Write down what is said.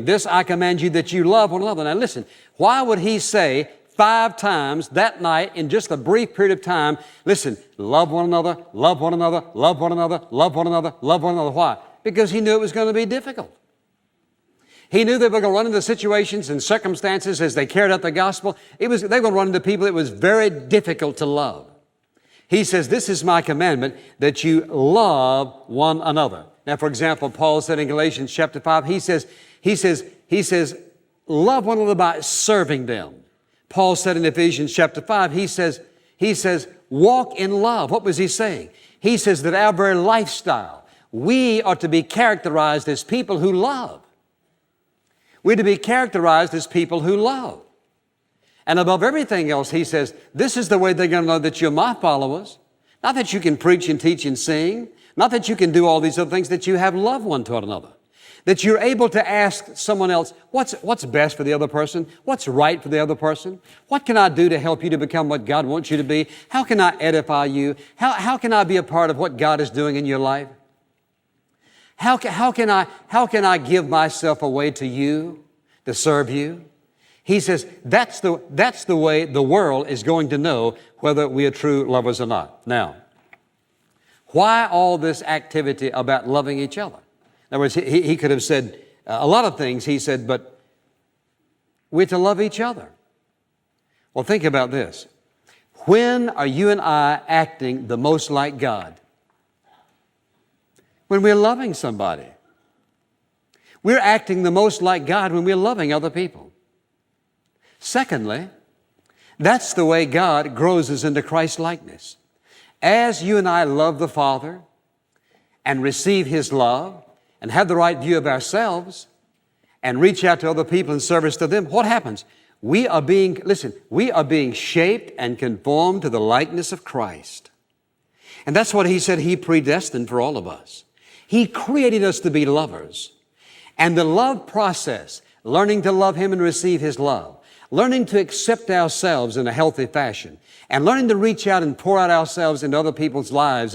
This I command you, that you love one another. Now listen, why would he say 5 times that night in just a brief period of time, listen, love one another, love one another, love one another, love one another, love one another? Why? Because he knew it was going to be difficult. He knew they were going to run into situations and circumstances as they carried out the gospel. They were going to run into people it was very difficult to love. He says, this is my commandment, that you love one another. Now, for example, Paul said in Galatians chapter 5, he says, love one another by serving them. Paul said in Ephesians chapter 5, he says, walk in love. What was he saying? He says that our very lifestyle, we are to be characterized as people who love. We're to be characterized as people who love. And above everything else, he says, this is the way they're going to know that you're my followers. Not that you can preach and teach and sing. Not that you can do all these other things, that you have love one toward another. That you're able to ask someone else, what's best for the other person? What's right for the other person? What can I do to help you to become what God wants you to be? How can I edify you? How can I be a part of what God is doing in your life? How can I give myself away to you, to serve you? He says, that's the way the world is going to know whether we are true lovers or not. Now, why all this activity about loving each other? In other words, he could have said a lot of things. He said, but we're to love each other. Well, think about this. When are you and I acting the most like God? When we're loving somebody. We're acting the most like God when we're loving other people. Secondly, that's the way God grows us into Christ's likeness. As you and I love the Father and receive His love and have the right view of ourselves and reach out to other people in service to them, what happens? We are being shaped and conformed to the likeness of Christ. And that's what He said He predestined for all of us. He created us to be lovers. And the love process, learning to love Him and receive His love, learning to accept ourselves in a healthy fashion, and learning to reach out and pour out ourselves into other people's lives